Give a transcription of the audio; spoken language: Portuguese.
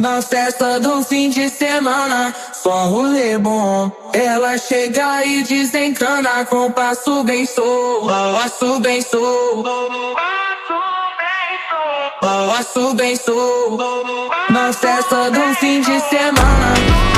Na festa do fim de semana, só rolê bom. Ela chega e desencana com passo bem solto, passo bem solto, passo bem solto. Na festa do fim de semana.